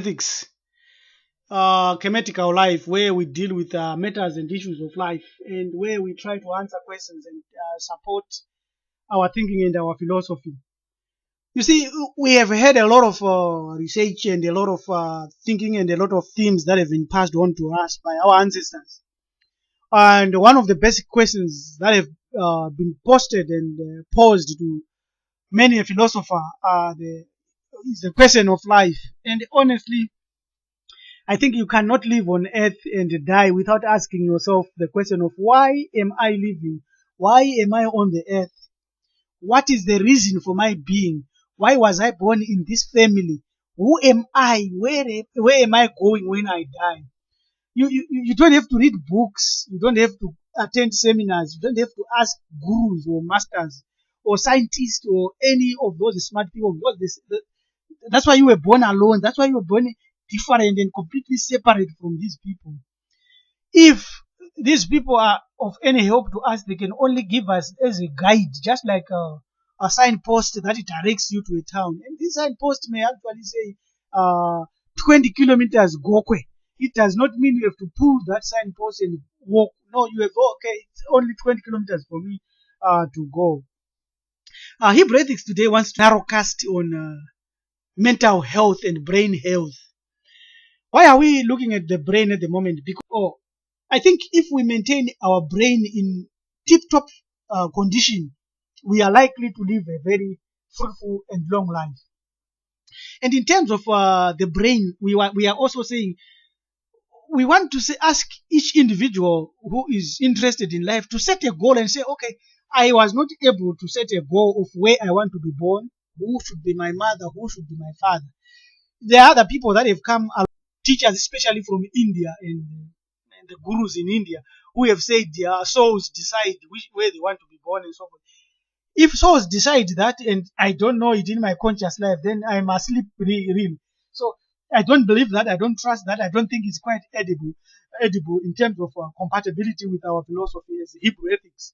ethics, chematical life, where we deal with matters and issues of life, and where we try to answer questions and support our thinking and our philosophy. You see, we have had a lot of research and a lot of thinking and a lot of themes that have been passed on to us by our ancestors. And one of the basic questions that have been posted and posed to many a philosopher is the question of life. And honestly, I think you cannot live on earth and die without asking yourself the question of why am I living? Why am I on the earth? What is the reason for my being? Why was I born in this family? Who am I? Where am I going when I die? You don't have to read books. You don't have to attend seminars. You don't have to ask gurus or masters or scientists or any of those smart people. That's why you were born alone. That's why you were born different and completely separate from these people. If these people are of any help to us, they can only give us as a guide, just like a signpost that directs you to a town. And this signpost may actually say 20 kilometers Gokwe. It does not mean you have to pull that signpost and walk. No, you have, okay, it's only 20 kilometers for me to go. Hebrew Ethics today wants to narrowcast on mental health and brain health. Why are we looking at the brain at the moment? Because I think if we maintain our brain in tip-top condition, we are likely to live a very fruitful and long life. And in terms of the brain, we are also saying we want to ask each individual who is interested in life to set a goal and say, okay, I was not able to set a goal of where I want to be born, who should be my mother, who should be my father. There are other people that have come, teachers especially from India and the gurus in India, who have said their souls decide where they want to be born and so forth. If souls decide that and I don't know it in my conscious life, then I'm asleep real. So I don't believe that. I don't trust that. I don't think it's quite edible in terms of compatibility with our philosophy as Hebrew ethics.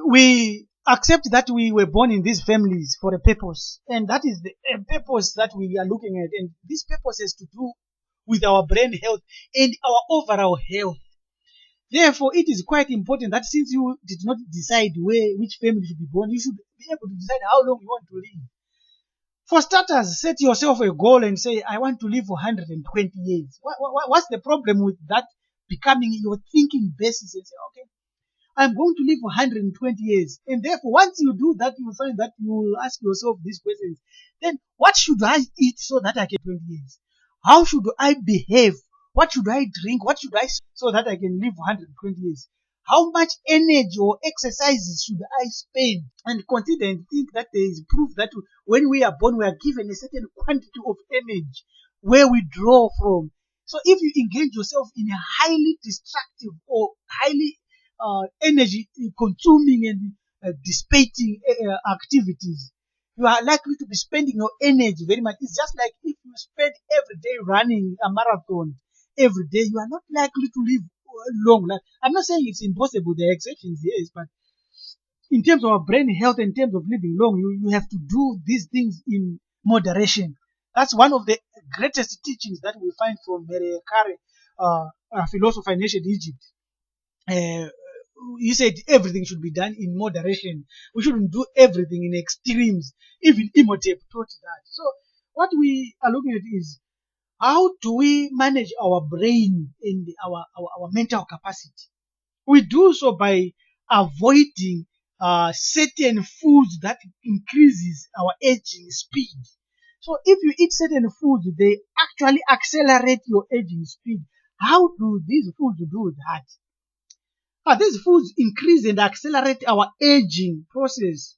We accept that we were born in these families for a purpose, and that is the purpose that we are looking at. And this purpose has to do with our brain health and our overall health. Therefore, it is quite important that since you did not decide which family should be born, you should be able to decide how long you want to live. For starters, set yourself a goal and say, I want to live for 120 years. What's the problem with that becoming your thinking basis and say, okay, I'm going to live for 120 years. And therefore, once you do that, you will find that you will ask yourself these questions. Then, what should I eat so that I can 20 years? How should I behave? What should I drink? What should I so that I can live 120 years? How much energy or exercises should I spend? And consider and think that there is proof that when we are born, we are given a certain quantity of energy where we draw from. So if you engage yourself in a highly destructive or highly energy consuming and dissipating activities, you are likely to be spending your energy very much. It's just like if you spend every day running a marathon every day, you are not likely to live long. I'm not saying it's impossible, there are exceptions, yes, but in terms of our brain health, in terms of living long, you have to do these things in moderation. That's one of the greatest teachings that we find from Kare, a philosopher in ancient Egypt. He said everything should be done in moderation. We shouldn't do everything in extremes. Even Imhotep taught that. So what we are looking at is how do we manage our brain and our mental capacity? We do so by avoiding certain foods that increases our aging speed. So if you eat certain foods, they actually accelerate your aging speed. How do these foods do that? These foods increase and accelerate our aging process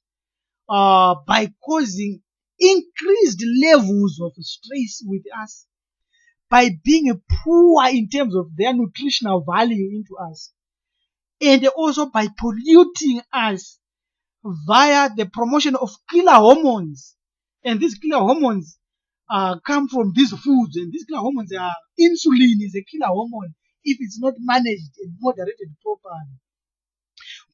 by causing increased levels of stress with us, by being poor in terms of their nutritional value into us, and also by polluting us via the promotion of killer hormones. And these killer hormones come from these foods, and these killer hormones are insulin is a killer hormone if it's not managed and moderated properly.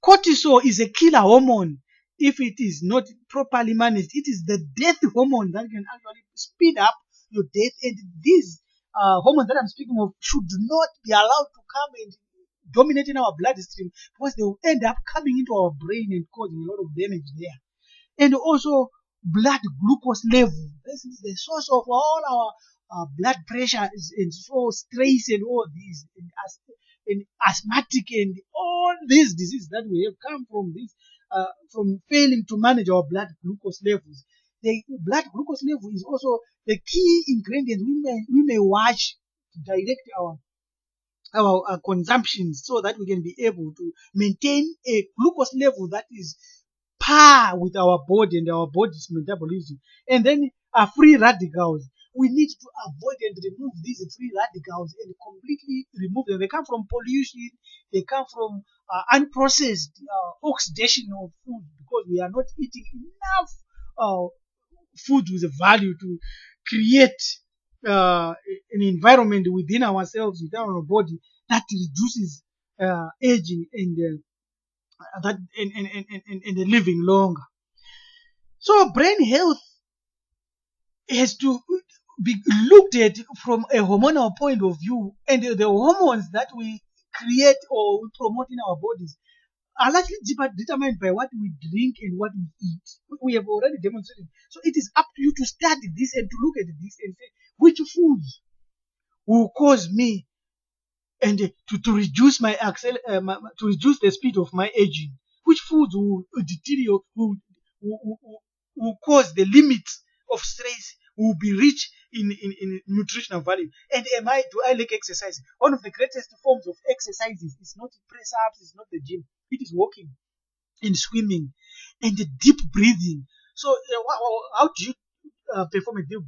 Cortisol is a killer hormone if it is not properly managed. It is the death hormone that can actually speed up your death. And these hormones that I'm speaking of should not be allowed to come and dominate in our bloodstream, because they will end up coming into our brain and causing a lot of damage there. And also blood glucose level. This is the source of all our blood pressure and so stress and all these and asthmatic and all these diseases that we have come from this from failing to manage our blood glucose levels. The blood glucose level is also the key ingredient we may watch to direct our consumptions, so that we can be able to maintain a glucose level that is par with our body and our body's metabolism. And then free radicals. We need to avoid and remove these free radicals and completely remove them. They come from pollution, they come from unprocessed oxidation of food, because we are not eating enough food with a value to create an environment within ourselves, within our body, that reduces aging and living longer. So brain health has to be looked at from a hormonal point of view, and the hormones that we create or we promote in our bodies are largely determined by what we drink and what we eat. We have already demonstrated. So it is up to you to study this and to look at this and say which foods will cause me and to reduce to reduce the speed of my aging. Which foods will deteriorate, will cause the limits of stress, will be rich in nutritional value. And do I like exercise? One of the greatest forms of exercises is not press ups, it's not the gym. It is walking and swimming and the deep breathing. So how do you perform a deep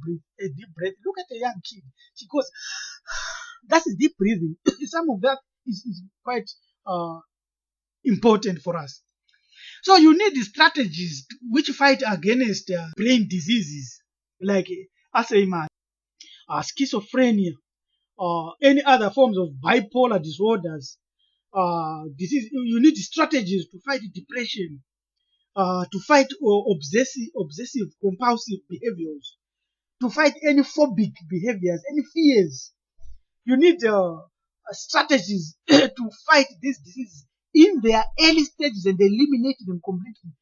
breath? Look at a young kid. She goes, that is deep breathing. Some of that is quite important for us. So you need strategies which fight against brain diseases like Alzheimer's, schizophrenia, or any other forms of bipolar disorders. Disease. You need strategies to fight depression, to fight obsessive compulsive behaviors, to fight any phobic behaviors, any fears. You need strategies to fight these diseases in their early stages and eliminate them completely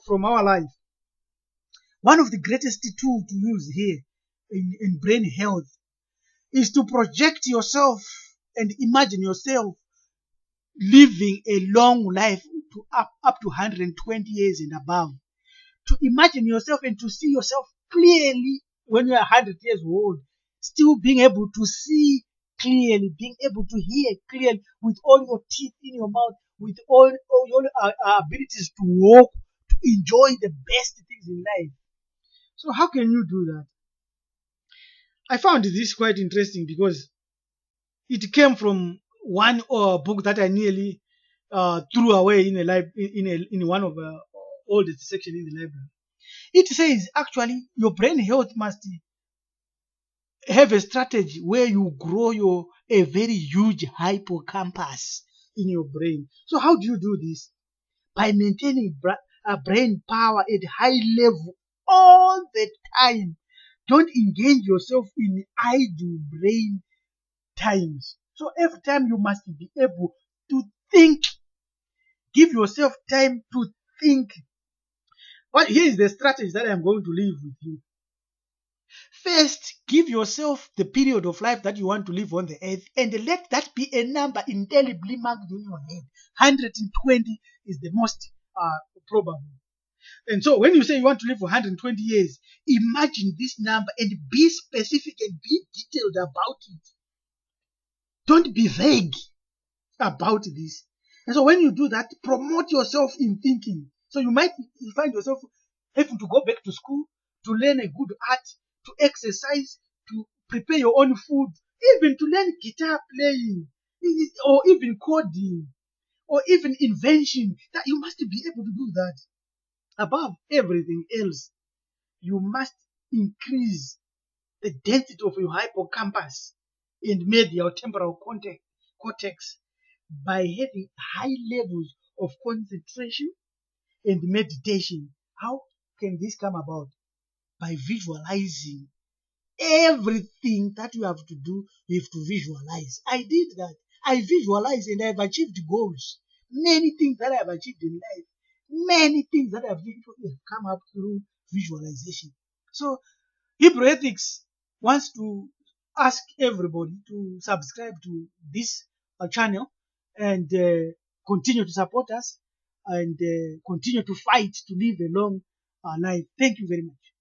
from our life. One of the greatest tools to use here in brain health is to project yourself and imagine yourself living a long life to up to 120 years and above. To imagine yourself and to see yourself clearly when you are 100 years old, still being able to see clearly, being able to hear clearly with all your teeth in your mouth, with all your abilities to walk, to enjoy the best things in life. So how can you do that? I found this quite interesting because it came from one book that I nearly threw away in one of the oldest section in the library. It says actually your brain health must have a strategy where you grow a very huge hippocampus in your brain. So how do you do this? By maintaining brain power at high level all the time. Don't engage yourself in idle brain times. So every time you must be able to think. Give yourself time to think. But here is the strategy that I'm going to leave with you. First, give yourself the period of life that you want to live on the earth, and let that be a number indelibly marked in your head. 120 is the most probable. And so when you say you want to live for 120 years, imagine this number and be specific and be detailed about it. Don't be vague about this. And so when you do that, promote yourself in thinking. So you might find yourself having to go back to school to learn a good art, to exercise, to prepare your own food, even to learn guitar playing, or even coding, or even invention. That you must be able to do that. Above everything else, you must increase the density of your hippocampus and medial temporal cortex by having high levels of concentration and meditation. How can this come about? By visualizing Everything that you have to do, you have to visualize. I did that. I visualized and I have achieved goals. Many things that I have achieved in life, many things that I have come up through visualization. So Hebrew Ethics wants to ask everybody to subscribe to this channel and continue to support us and continue to fight to live a long life. Thank you very much.